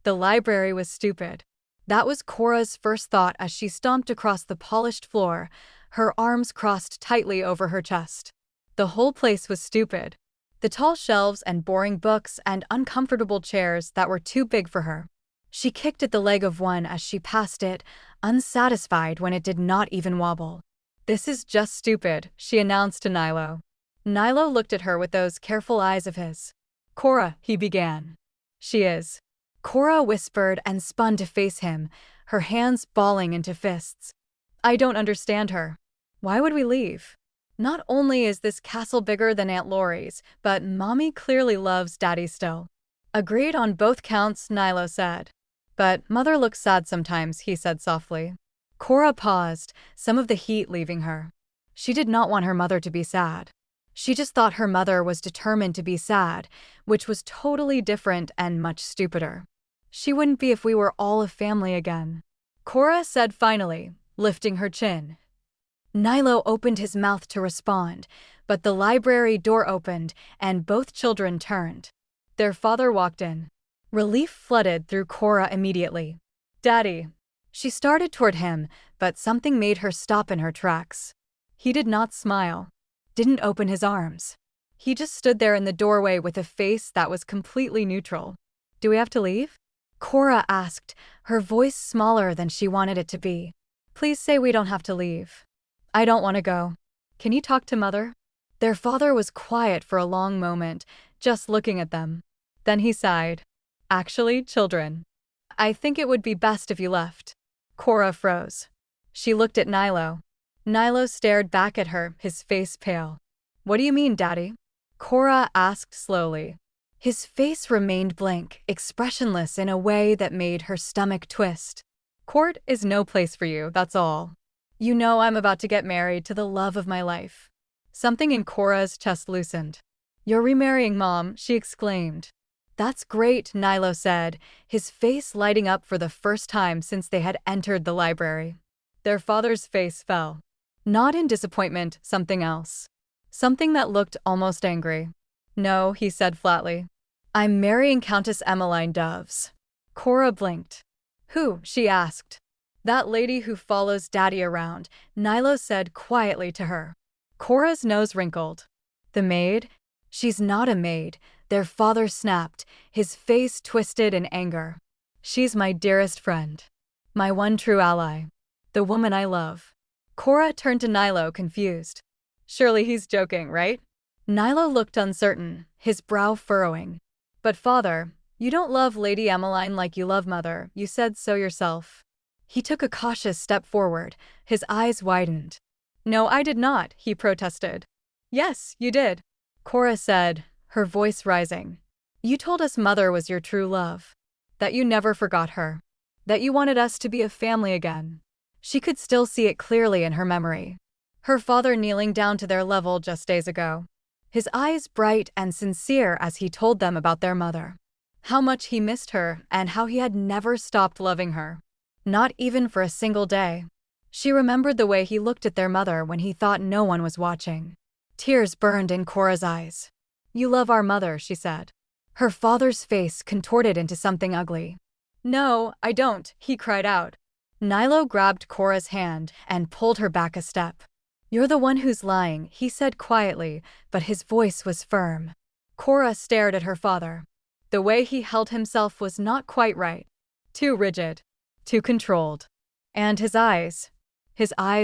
The library was stupid. That was Cora's first thought as she stomped across the polished floor, her arms crossed tightly over her chest. The whole place was stupid. The tall shelves and boring books and uncomfortable chairs that were too big for her. She kicked at the leg of one as she passed it, unsatisfied when it did not even wobble. "This is just stupid," she announced to Nilo. Nilo looked at her with those careful eyes of his. "Cora," he began. "She is." Cora whispered and spun to face him, her hands balling into fists. "I don't understand her. Why would we leave? Not only is this castle bigger than Aunt Laurie's, but Mommy clearly loves Daddy still." "Agreed on both counts," Nilo said. "But Mother looks sad sometimes," he said softly. Cora paused, some of the heat leaving her. She did not want her mother to be sad. She just thought her mother was determined to be sad, which was totally different and much stupider. "She wouldn't be if we were all a family again," Cora said finally, lifting her chin. Nilo opened his mouth to respond, but the library door opened and both children turned. Their father walked in. Relief flooded through Cora immediately. "Daddy." She started toward him, but something made her stop in her tracks. He did not smile, didn't open his arms. He just stood there in the doorway with a face that was completely neutral. "Do we have to leave?" Cora asked, her voice smaller than she wanted it to be. "Please say we don't have to leave." "I don't want to go. Can you talk to Mother?" Their father was quiet for a long moment, just looking at them. Then he sighed. "Actually, children, I think it would be best if you left." Cora froze. She looked at Nilo. Nilo stared back at her, his face pale. "What do you mean, Daddy?" Cora asked slowly. His face remained blank, expressionless in a way that made her stomach twist. "Court is no place for you, that's all. You know I'm about to get married to the love of my life." Something in Cora's chest loosened. "You're remarrying, Mom," she exclaimed. "That's great," Nilo said, his face lighting up for the first time since they had entered the library. Their father's face fell. Not in disappointment, something else. Something that looked almost angry. "No," he said flatly. "I'm marrying Countess Emiline Doves." Cora blinked. "Who?" she asked. "That lady who follows Daddy around," Nilo said quietly to her. Cora's nose wrinkled. "The maid?" "She's not a maid," their father snapped, his face twisted in anger. "She's my dearest friend. My one true ally. The woman I love." Cora turned to Nilo, confused. "Surely he's joking, right?" Nilo looked uncertain, his brow furrowing. "But father, you don't love Lady Emiline like you love Mother, you said so yourself." He took a cautious step forward, his eyes widened. "No, I did not," he protested. "Yes, you did," Cora said, her voice rising. "You told us Mother was your true love. That you never forgot her. That you wanted us to be a family again." She could still see it clearly in her memory. Her father kneeling down to their level just days ago. His eyes bright and sincere as he told them about their mother. How much he missed her and how he had never stopped loving her. Not even for a single day. She remembered the way he looked at their mother when he thought no one was watching. Tears burned in Cora's eyes. "You love our mother," she said. Her father's face contorted into something ugly. "No, I don't," he cried out. Nilo grabbed Cora's hand and pulled her back a step. "You're the one who's lying," he said quietly, but his voice was firm. Cora stared at her father. The way he held himself was not quite right. Too rigid. Too controlled. And his eyes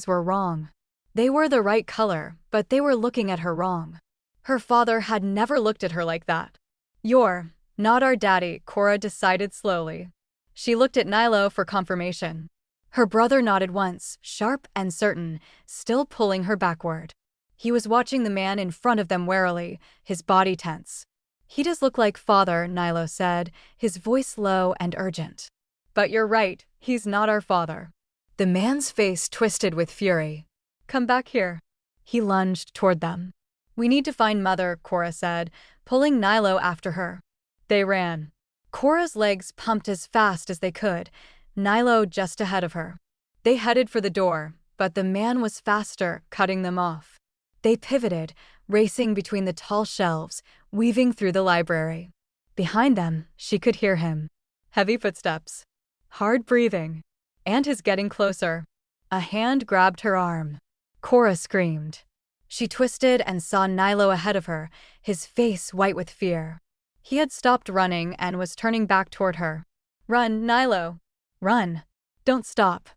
were wrong. They were the right color, but they were looking at her wrong. Her father had never looked at her like that. "You're not our daddy," Cora decided slowly. She looked at Nilo for confirmation. Her brother nodded once, sharp and certain, still pulling her backward. He was watching the man in front of them warily, his body tense. "He does look like father," Nilo said, his voice low and urgent. "But you're right, he's not our father." The man's face twisted with fury. "Come back here." He lunged toward them. "We need to find Mother," Cora said, pulling Nilo after her. They ran. Cora's legs pumped as fast as they could, Nilo just ahead of her. They headed for the door, but the man was faster, cutting them off. They pivoted, racing between the tall shelves, weaving through the library. Behind them, she could hear him. Heavy footsteps. Hard breathing. And his getting closer. A hand grabbed her arm. Cora screamed. She twisted and saw Nilo ahead of her, his face white with fear. He had stopped running and was turning back toward her. Run, Nilo. Run. Don't stop.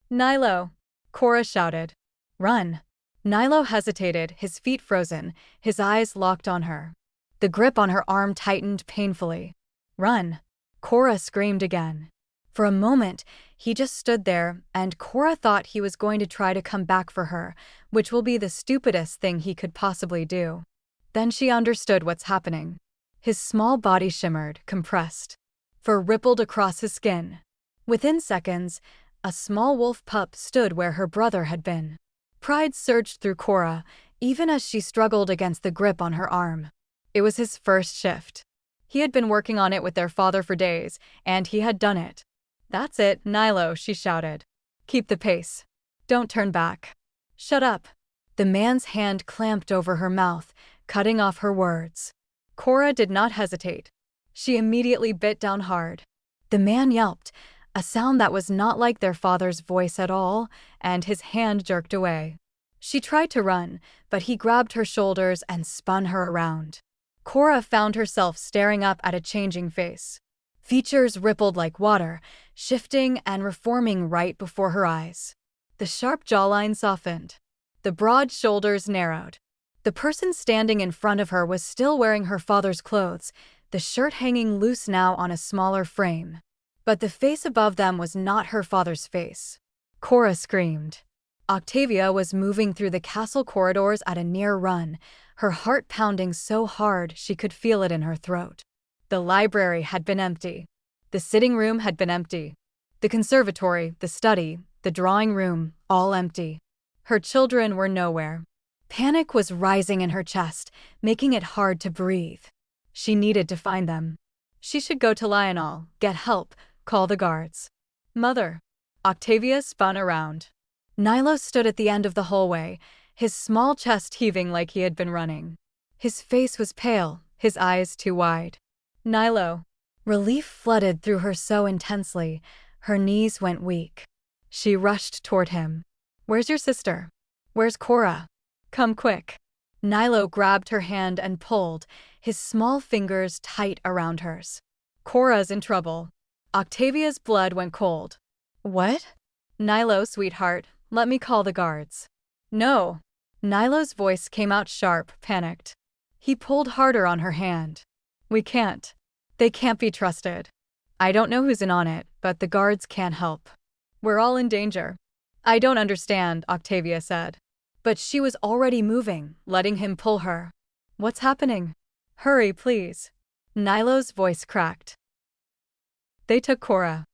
Nilo. Cora shouted. Run. Nilo hesitated, his feet frozen, his eyes locked on her. The grip on her arm tightened painfully. Run. Cora screamed again. For a moment, he just stood there, and Cora thought he was going to try to come back for her, which will be the stupidest thing he could possibly do. Then she understood what's happening. His small body shimmered, compressed. Fur rippled across his skin. Within seconds, a small wolf pup stood where her brother had been. Pride surged through Cora, even as she struggled against the grip on her arm. It was his first shift. He had been working on it with their father for days, and he had done it. That's it, Nilo, she shouted. Keep the pace. Don't turn back. Shut up. The man's hand clamped over her mouth, cutting off her words. Cora did not hesitate. She immediately bit down hard. The man yelped, a sound that was not like their father's voice at all, and his hand jerked away. She tried to run, but he grabbed her shoulders and spun her around. Cora found herself staring up at a changing face. Features rippled like water, shifting and reforming right before her eyes. The sharp jawline softened. The broad shoulders narrowed. The person standing in front of her was still wearing her father's clothes, the shirt hanging loose now on a smaller frame. But the face above them was not her father's face. Cora screamed. Octavia was moving through the castle corridors at a near run, her heart pounding so hard she could feel it in her throat. The library had been empty. The sitting room had been empty. The conservatory, the study, the drawing room, all empty. Her children were nowhere. Panic was rising in her chest, making it hard to breathe. She needed to find them. She should go to Lionel, get help, call the guards. Mother. Octavia spun around. Nilo stood at the end of the hallway, his small chest heaving like he had been running. His face was pale, his eyes too wide. Nilo. Relief flooded through her so intensely, her knees went weak. She rushed toward him. Where's your sister? Where's Cora? Come quick. Nilo grabbed her hand and pulled, his small fingers tight around hers. Cora's in trouble. Octavia's blood went cold. What? Nilo, sweetheart, let me call the guards. No. Nilo's voice came out sharp, panicked. He pulled harder on her hand. We can't. They can't be trusted. I don't know who's in on it, but the guards can't help. We're all in danger. I don't understand, Octavia said. But she was already moving, letting him pull her. What's happening? Hurry, please. Nilo's voice cracked. They took Cora.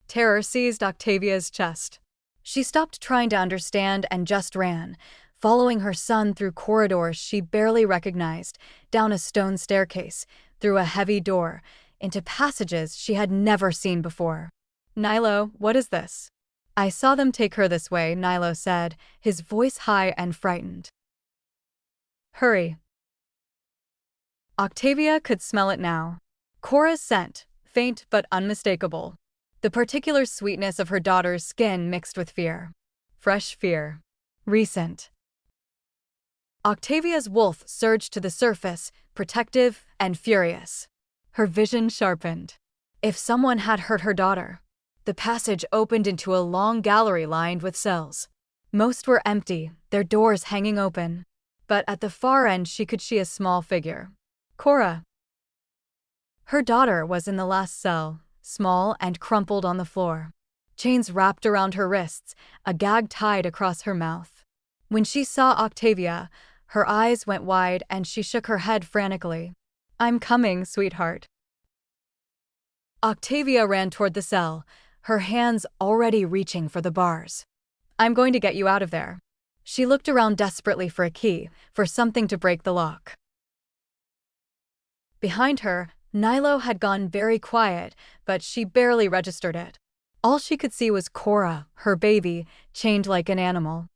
Terror seized Octavia's chest. She stopped trying to understand and just ran, following her son through corridors she barely recognized, down a stone staircase, through a heavy door, into passages she had never seen before. Nilo, what is this? I saw them take her this way, Nilo said, his voice high and frightened. Hurry. Octavia could smell it now. Cora's scent, faint but unmistakable. The particular sweetness of her daughter's skin mixed with fear. Fresh fear. Recent. Octavia's wolf surged to the surface, protective and furious. Her vision sharpened. If someone had hurt her daughter. The passage opened into a long gallery lined with cells. Most were empty, their doors hanging open. But at the far end she could see a small figure. Cora. Her daughter was in the last cell, small and crumpled on the floor. Chains wrapped around her wrists, a gag tied across her mouth. When she saw Octavia, her eyes went wide and she shook her head frantically. I'm coming, sweetheart. Octavia ran toward the cell, her hands already reaching for the bars. I'm going to get you out of there. She looked around desperately for a key, for something to break the lock. Behind her, Nilo had gone very quiet, but she barely registered it. All she could see was Cora, her baby, chained like an animal.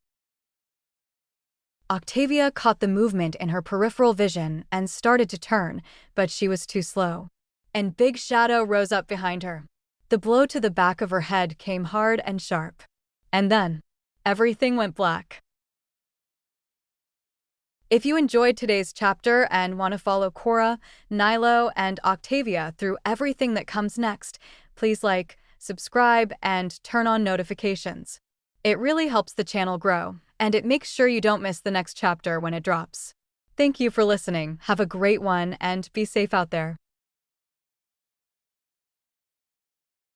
Octavia caught the movement in her peripheral vision and started to turn, but she was too slow. And big shadow rose up behind her. The blow to the back of her head came hard and sharp. And then, everything went black. If you enjoyed today's chapter and want to follow Cora, Nilo, and Octavia through everything that comes next, please like, subscribe, and turn on notifications. It really helps the channel grow, and it makes sure you don't miss the next chapter when it drops. Thank you for listening, have a great one, and be safe out there.